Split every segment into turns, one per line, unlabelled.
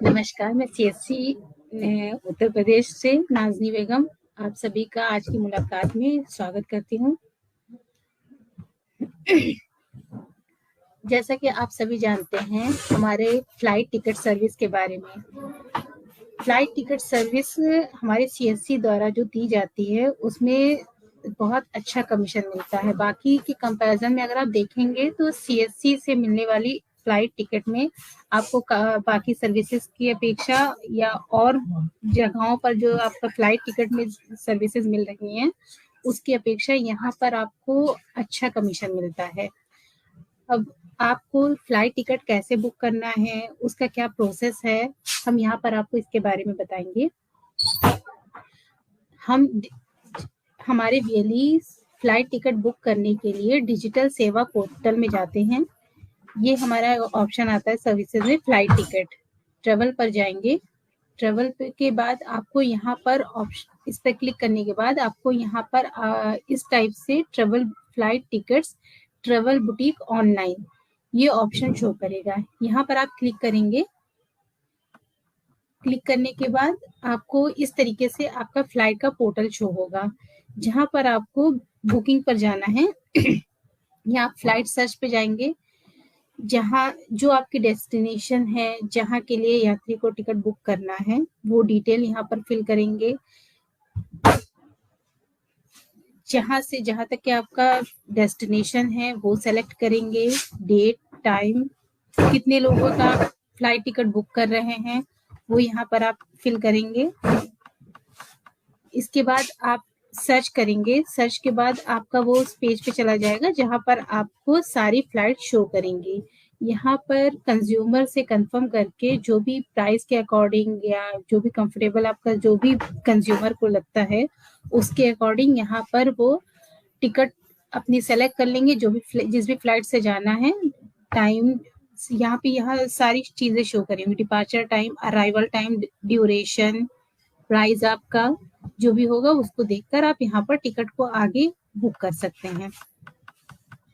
नमस्कार, मैं सीएससी उत्तर प्रदेश से नाज़नी बेगम आप सभी का आज की मुलाकात में स्वागत करती हूँ। जैसा कि आप सभी जानते हैं हमारे फ्लाइट टिकट सर्विस के बारे में। फ्लाइट टिकट सर्विस हमारे सीएससी द्वारा जो दी जाती है उसमें बहुत अच्छा कमीशन मिलता है। बाकी के कंपैरिजन में अगर आप देखेंगे तो सीएससी से मिलने वाली फ्लाइट टिकट में आपको बाकी सर्विसेज की अपेक्षा या और जगहों पर जो आपका फ्लाइट टिकट में सर्विसेज मिल रही हैं उसकी अपेक्षा यहाँ पर आपको अच्छा कमीशन मिलता है। अब आपको फ्लाइट टिकट कैसे बुक करना है, उसका क्या प्रोसेस है, हम यहाँ पर आपको इसके बारे में बताएंगे। हम हमारे वीएलई फ्लाइट टिकट बुक करने के लिए डिजिटल सेवा पोर्टल में जाते हैं। ये हमारा ऑप्शन आता है सर्विसेज में फ्लाइट टिकट। ट्रेवल पर जाएंगे। ट्रेवल के बाद आपको यहाँ पर ऑप्शन इस पर क्लिक करने के बाद आपको यहाँ पर इस टाइप से travel flight tickets travel boutique online ये ऑप्शन शो करेगा। यहाँ पर आप क्लिक करेंगे। क्लिक करने के बाद आपको इस तरीके से आपका फ्लाइट का पोर्टल शो होगा जहाँ पर आपको बुकिंग पर जाना है। यहाँ फ्लाइट सर्च पे जाएंगे। जहाँ जो आपकी डेस्टिनेशन है जहाँ के लिए यात्री को टिकट बुक करना है वो डिटेल यहाँ पर फिल करेंगे। जहाँ से जहाँ तक कि आपका डेस्टिनेशन है वो सेलेक्ट करेंगे। डेट, टाइम, कितने लोगों का फ्लाइट टिकट बुक कर रहे हैं वो यहाँ पर आप फिल करेंगे। इसके बाद आप सर्च करेंगे। सर्च के बाद आपका वो उस पेज पे चला जाएगा जहाँ पर आपको सारी फ्लाइट शो करेंगी। यहाँ पर कंज्यूमर से कंफर्म करके जो भी प्राइस के अकॉर्डिंग या जो भी कंफर्टेबल आपका जो भी कंज्यूमर को लगता है उसके अकॉर्डिंग यहाँ पर वो टिकट अपनी सेलेक्ट कर लेंगे। जो भी जिस भी फ्लाइट से जाना है, टाइम यहाँ सारी चीजें शो करेंगी। Departure time, arrival time, duration, price आपका जो भी होगा उसको देखकर आप यहाँ पर टिकट को आगे बुक कर सकते हैं।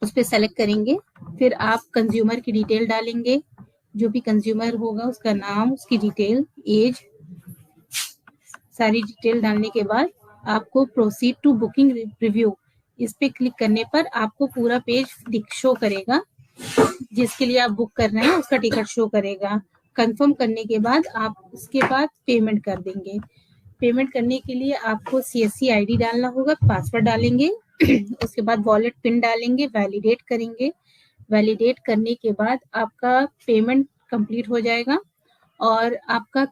उस पर सेलेक्ट करेंगे। फिर आप कंज्यूमर की डिटेल डालेंगे। जो भी कंज्यूमर होगा उसका नाम, उसकी डिटेल, एज, सारी डिटेल डालने के बाद आपको प्रोसीड टू बुकिंग रिव्यू इस पे क्लिक करने पर आपको पूरा पेज शो करेगा। जिसके लिए आप बुक कर रहे हैं उसका टिकट शो करेगा। कंफर्म करने के बाद आप उसके बाद पेमेंट कर देंगे। पेमेंट करने के लिए आपको सीएससी आईडी डालना होगा, पासवर्ड डालेंगे। उसके बाद वॉलेट पिन डालेंगे, वैलिडेट करेंगे। वैलिडेट करने के बाद आपका पेमेंट कंप्लीट हो जाएगा और आपका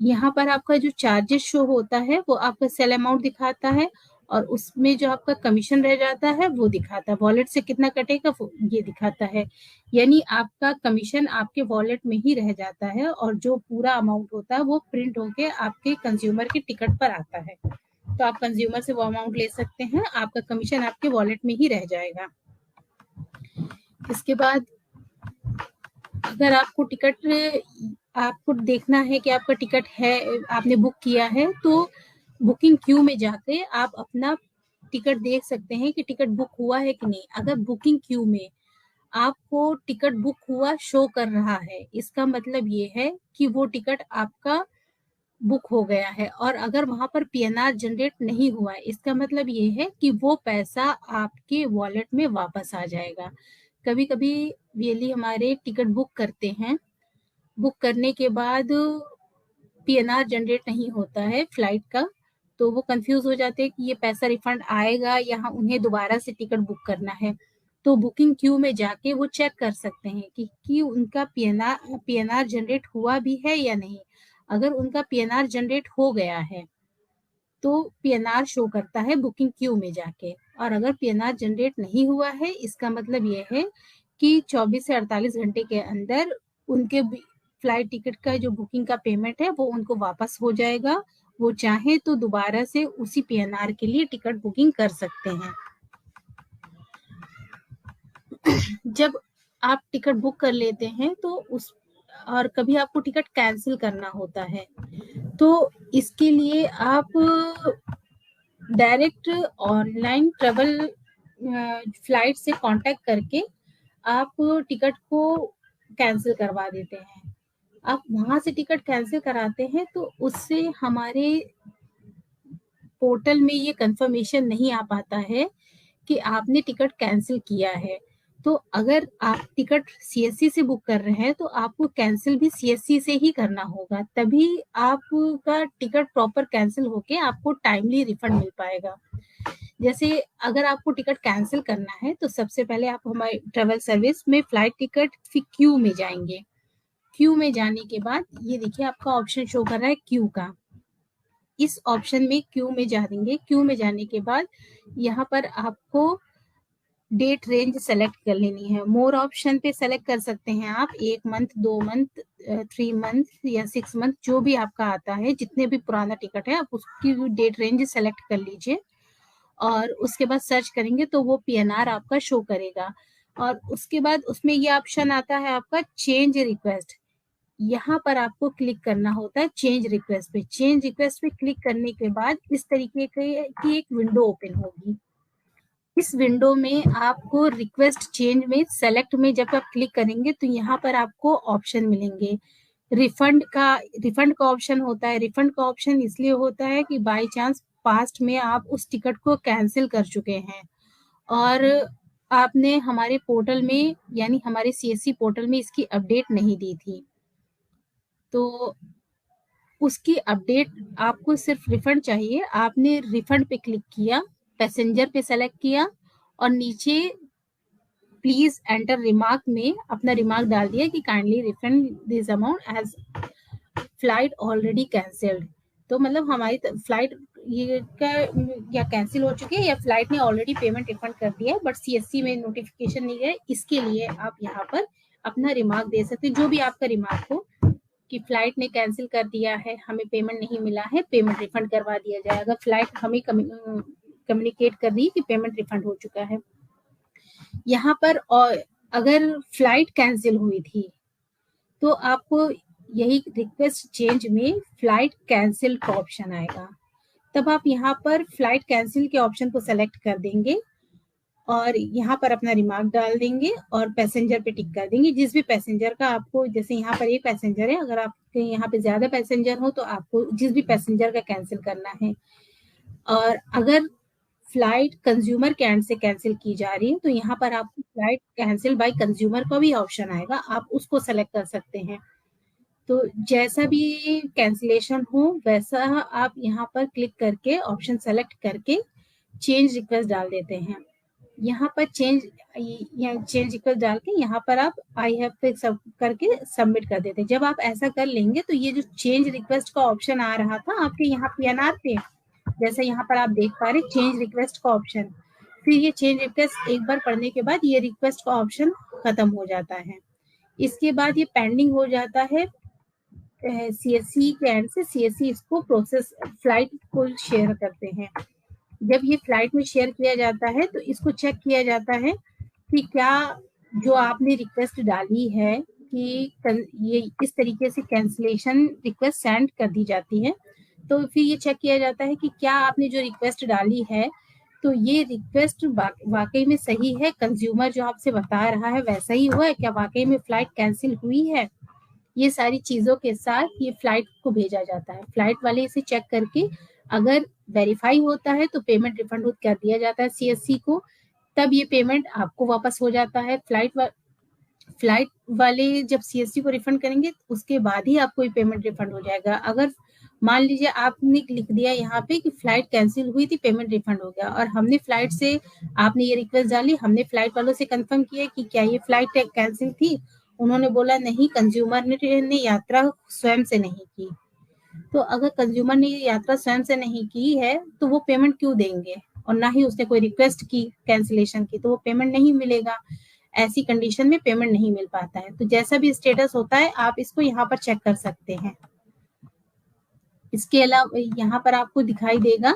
यहाँ पर आपका जो चार्जेस शो होता है वो आपका सेल अमाउंट दिखाता है और उसमें जो आपका कमीशन रह जाता है वो दिखाता है। वॉलेट से कितना कटेगा ये दिखाता है। यानी आपका कमीशन आपके वॉलेट में ही रह जाता है और जो पूरा अमाउंट होता है वो प्रिंट होके आपके कंज्यूमर के टिकट पर आता है। तो आप कंज्यूमर से वो अमाउंट ले सकते हैं। आपका कमीशन आपके वॉलेट में ही रह जाएगा। इसके बाद अगर आपको टिकट आपको देखना है कि आपका टिकट है, आपने बुक किया है, तो बुकिंग क्यू में जाके आप अपना टिकट देख सकते हैं कि टिकट बुक हुआ है कि नहीं। अगर बुकिंग क्यू में आपको टिकट बुक हुआ शो कर रहा है इसका मतलब ये है कि वो टिकट आपका बुक हो गया है। और अगर वहां पर पीएनआर जनरेट नहीं हुआ है इसका मतलब ये है कि वो पैसा आपके वॉलेट में वापस आ जाएगा। कभी कभी वीएलई हमारे टिकट बुक करते हैं, बुक करने के बाद पीएनआर जनरेट नहीं होता है फ्लाइट का, तो वो कंफ्यूज हो जाते हैं कि ये पैसा रिफंड आएगा या उन्हें दोबारा से टिकट बुक करना है। तो बुकिंग क्यू में जाके वो चेक कर सकते हैं कि उनका पीएनआर जनरेट हुआ भी है या नहीं। अगर उनका पीएनआर जनरेट हो गया है तो पीएनआर शो करता है बुकिंग क्यू में जाके, और अगर पीएनआर जनरेट नहीं हुआ है इसका मतलब ये है कि 24 से 48 घंटे के अंदर उनके फ्लाइट टिकट का जो बुकिंग का पेमेंट है वो उनको वापस हो जाएगा। वो चाहे तो दोबारा से उसी पीएनआर के लिए टिकट बुकिंग कर सकते हैं। जब आप टिकट बुक कर लेते हैं तो उस और कभी आपको टिकट कैंसिल करना होता है तो इसके लिए आप डायरेक्ट ऑनलाइन ट्रेवल फ्लाइट से कांटेक्ट करके आप टिकट को कैंसिल करवा देते हैं। आप वहां से टिकट कैंसिल कराते हैं तो उससे हमारे पोर्टल में ये कंफर्मेशन नहीं आ पाता है कि आपने टिकट कैंसिल किया है। तो अगर आप टिकट सीएससी से बुक कर रहे हैं तो आपको कैंसिल भी सीएससी से ही करना होगा, तभी आपका टिकट प्रॉपर कैंसिल होके आपको टाइमली रिफंड मिल पाएगा। जैसे अगर आपको टिकट कैंसिल करना है तो सबसे पहले आप हमारे ट्रेवल सर्विस में फ्लाइट टिकट फिर क्यू में जाएंगे। क्यू में जाने के बाद ये देखिए आपका ऑप्शन शो कर रहा है क्यू का। इस ऑप्शन में क्यू में जा देंगे। क्यू में जाने के बाद यहाँ पर आपको डेट रेंज सेलेक्ट कर लेनी है। मोर ऑप्शन पे सेलेक्ट कर सकते हैं आप 1 मंथ, 2 मंथ, 3 मंथ या 6 मंथ, जो भी आपका आता है। जितने भी पुराना टिकट है आप उसकी डेट रेंज सेलेक्ट कर लीजिए और उसके बाद सर्च करेंगे तो वो पीएनआर आपका शो करेगा। और उसके बाद उसमें ये ऑप्शन आता है आपका चेंज रिक्वेस्ट। यहाँ पर आपको क्लिक करना होता है चेंज रिक्वेस्ट पे। चेंज रिक्वेस्ट पे क्लिक करने के बाद इस तरीके की एक विंडो ओपन होगी। इस विंडो में आपको रिक्वेस्ट चेंज में सेलेक्ट में जब आप क्लिक करेंगे तो यहाँ पर आपको ऑप्शन मिलेंगे। रिफंड का ऑप्शन होता है। रिफंड का ऑप्शन इसलिए होता है कि बाय चांस पास्ट में आप उस टिकट को कैंसिल कर चुके हैं और आपने हमारे पोर्टल में यानी हमारे सीएससी पोर्टल में इसकी अपडेट नहीं दी थी, तो उसकी अपडेट आपको सिर्फ रिफंड चाहिए। आपने रिफंड पे क्लिक किया, पैसेंजर पे सेलेक्ट किया और नीचे प्लीज एंटर रिमार्क में अपना रिमार्क डाल दिया कि kindly refund this amount as flight already cancelled. तो मतलब हमारी फ्लाइट ये का या कैंसिल हो चुकी है या फ्लाइट ने ऑलरेडी पेमेंट रिफंड कर दिया है, बट सीएससी में नोटिफिकेशन नहीं है। इसके लिए आप यहाँ पर अपना रिमार्क दे सकते हैं, जो भी आपका रिमार्क हो कि फ्लाइट ने कैंसिल कर दिया है, हमें पेमेंट नहीं मिला है, पेमेंट रिफंड करवा दिया जाए। अगर फ्लाइट हमें कम्युनिकेट कर रही है कि पेमेंट रिफंड हो चुका है। यहाँ पर और अगर फ्लाइट कैंसिल हुई थी तो आपको यही रिक्वेस्ट चेंज में फ्लाइट कैंसिल का ऑप्शन आएगा। तब आप यहाँ पर फ्लाइट कैंसिल के ऑप्शन को सेलेक्ट कर देंगे और यहाँ पर अपना रिमार्क डाल देंगे और पैसेंजर पे टिक कर देंगे। जिस भी पैसेंजर का आपको, जैसे यहाँ पर एक पैसेंजर है, अगर आपके यहाँ पे ज्यादा पैसेंजर हो तो आपको जिस भी पैसेंजर का कैंसिल करना है। और अगर फ्लाइट कंज्यूमर के एंड से कैंसिल की जा रही है तो यहाँ पर आपको फ्लाइट कैंसिल बाय कंज्यूमर का भी ऑप्शन आएगा, आप उसको सेलेक्ट कर सकते हैं। तो जैसा भी कैंसिलेशन हो वैसा आप यहाँ पर क्लिक करके ऑप्शन सेलेक्ट करके चेंज रिक्वेस्ट डाल देते हैं। यहाँ पर चेंज रिक्वेस्ट डाल के यहाँ पर आप आई हैव पे सब करके सबमिट कर देते हैं। जब आप ऐसा कर लेंगे तो ये जो चेंज रिक्वेस्ट का ऑप्शन आ रहा था आपके यहाँ पीएनआर पे, जैसे यहाँ पर आप देख पा रहे चेंज रिक्वेस्ट का ऑप्शन, फिर ये चेंज रिक्वेस्ट एक बार पढ़ने के बाद ये रिक्वेस्ट का ऑप्शन खत्म हो जाता है। इसके बाद ये पेंडिंग हो जाता है सीएससी के एंड से। सीएससी इसको प्रोसेस फ्लाइट को शेयर करते हैं। जब ये फ्लाइट में शेयर किया जाता है तो इसको चेक किया जाता है कि क्या जो आपने रिक्वेस्ट डाली है कि ये इस तरीके से कैंसिलेशन रिक्वेस्ट सेंड कर दी जाती है, तो फिर ये चेक किया जाता है कि क्या आपने जो रिक्वेस्ट डाली है तो ये रिक्वेस्ट वाकई में सही है, कंज्यूमर जो आपसे बता रहा है वैसा ही हुआ है, क्या वाकई में फ्लाइट कैंसिल हुई है। ये सारी चीजों के साथ ये फ्लाइट को भेजा जाता है। फ्लाइट वाले इसे चेक करके अगर वेरीफाई होता है तो पेमेंट रिफंड कर दिया जाता है सीएससी को, तब ये पेमेंट आपको वापस हो जाता है। फ्लाइट वाले जब सीएससी को रिफंड करेंगे उसके बाद ही आपको ये पेमेंट रिफंड हो जाएगा। अगर मान लीजिए आपने लिख दिया यहाँ पे कि फ्लाइट कैंसिल हुई थी, पेमेंट रिफंड हो गया, और हमने फ्लाइट से आपने ये रिक्वेस्ट डाली, हमने फ्लाइट वालों से कंफर्म किया कि क्या ये फ्लाइट कैंसिल थी, उन्होंने बोला नहीं, कंज्यूमर ने यात्रा स्वयं से नहीं की। तो अगर कंज्यूमर ने यात्रा स्वयं से नहीं की है तो वो पेमेंट क्यों देंगे, और ना ही उसने कोई रिक्वेस्ट की कैंसिलेशन की, तो वो पेमेंट नहीं मिलेगा। ऐसी कंडीशन में पेमेंट नहीं मिल पाता है। तो जैसा भी स्टेटस होता है आप इसको यहाँ पर चेक कर सकते हैं। इसके अलावा यहाँ पर आपको दिखाई देगा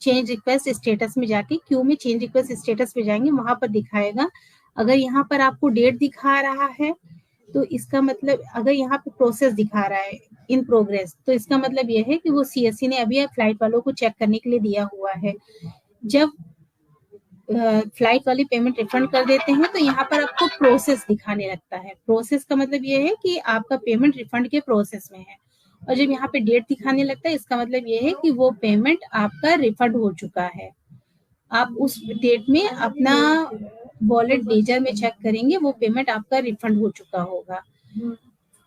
चेंज रिक्वेस्ट स्टेटस में जाके, क्यू में चेंज रिक्वेस्ट स्टेटस पे जाएंगे, वहां पर दिखाएगा। अगर यहाँ पर आपको डेट दिखा रहा है तो इसका मतलब, अगर यहाँ पे प्रोसेस दिखा रहा है इन प्रोग्रेस, तो इसका मतलब यह है कि वो सीएससी ने अभी फ्लाइट वालों को चेक करने के लिए दिया हुआ है। जब फ्लाइट वाली पेमेंट रिफंड कर देते हैं तो यहाँ पर आपको प्रोसेस दिखाने लगता है। प्रोसेस का मतलब ये है कि आपका पेमेंट रिफंड के प्रोसेस में है, और जब यहाँ पे डेट दिखाने लगता है इसका मतलब ये है कि वो पेमेंट आपका रिफंड हो चुका है। आप उस डेट में अपना वॉलेट लेजर में चेक करेंगे, वो पेमेंट आपका रिफंड हो चुका होगा।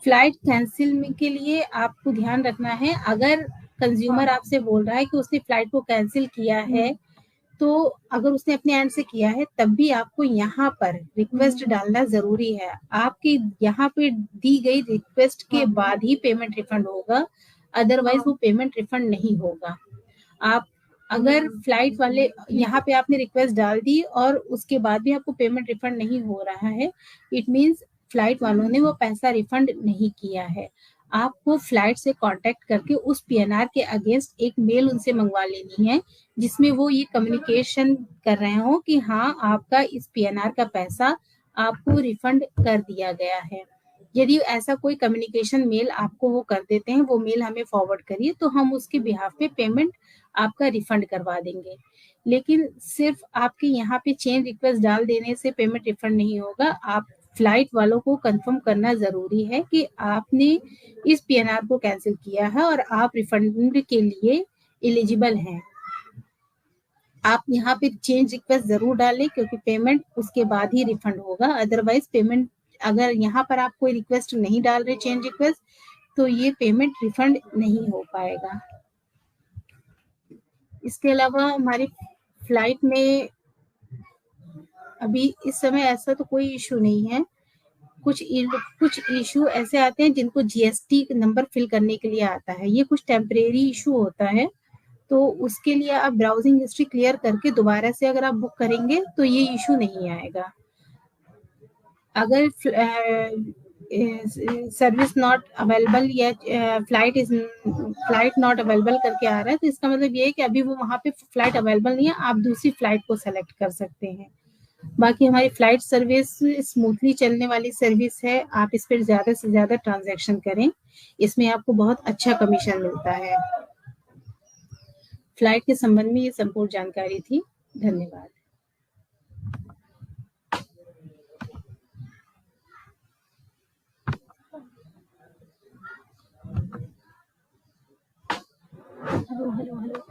फ्लाइट कैंसिल के लिए आपको ध्यान रखना है, अगर कंज्यूमर आपसे बोल रहा है कि उसने फ्लाइट को कैंसिल किया है, तो अगर उसने अपने एंड से किया है तब भी आपको यहाँ पर रिक्वेस्ट डालना जरूरी है। आपकी यहाँ पे दी गई रिक्वेस्ट के बाद ही पेमेंट रिफंड होगा, अदरवाइज वो पेमेंट रिफंड नहीं होगा। आप अगर फ्लाइट वाले यहाँ पे आपने रिक्वेस्ट डाल दी और उसके बाद भी आपको पेमेंट रिफंड नहीं हो रहा है, इट मीन्स फ्लाइट वालों ने वो पैसा रिफंड नहीं किया है। आपको फ्लाइट से कांटेक्ट करके उस पीएनआर के अगेंस्ट एक मेल उनसे मंगवा लेनी है, जिसमें वो ये कम्युनिकेशन कर रहे हो कि हाँ आपका इस पीएनआर का पैसा आपको रिफंड कर दिया गया है। यदि ऐसा कोई कम्युनिकेशन मेल आपको वो कर देते हैं, वो मेल हमें फॉरवर्ड करिए तो हम उसके बिहाफ पे पेमेंट आपका रिफंड करवा देंगे। लेकिन सिर्फ आपके यहाँ पे चेंज रिक्वेस्ट डाल देने से पेमेंट रिफंड नहीं होगा। आप फ्लाइट वालों को कंफर्म करना जरूरी है कि आपने इस पीएनआर को कैंसिल किया है और आप रिफंड के लिए एलिजिबल हैं। आप यहाँ पे चेंज रिक्वेस्ट जरूर डालें, क्योंकि पेमेंट उसके बाद ही रिफंड होगा। अदरवाइज पेमेंट, अगर यहाँ पर आप कोई रिक्वेस्ट नहीं डाल रहे चेंज रिक्वेस्ट, तो ये पेमेंट रिफंड नहीं हो पाएगा। इसके अलावा हमारी फ्लाइट में अभी इस समय ऐसा तो कोई इशू नहीं है। कुछ इशू ऐसे आते हैं जिनको जीएसटी नंबर फिल करने के लिए आता है, ये कुछ टेम्परेरी इशू होता है, तो उसके लिए आप ब्राउजिंग हिस्ट्री क्लियर करके दोबारा से अगर आप बुक करेंगे तो ये इशू नहीं आएगा। अगर सर्विस नॉट अवेलेबल या फ्लाइट नॉट अवेलेबल करके आ रहा है, तो इसका मतलब ये है कि अभी वो वहाँ पे फ्लाइट अवेलेबल नहीं है, आप दूसरी फ्लाइट को सेलेक्ट कर सकते हैं। बाकी हमारी फ्लाइट सर्विस स्मूथली चलने वाली सर्विस है, आप इस पर ज्यादा से ज्यादा ट्रांजैक्शन करें, इसमें आपको बहुत अच्छा कमीशन मिलता है। फ्लाइट के संबंध में ये संपूर्ण जानकारी थी। धन्यवाद। Hello hello hello.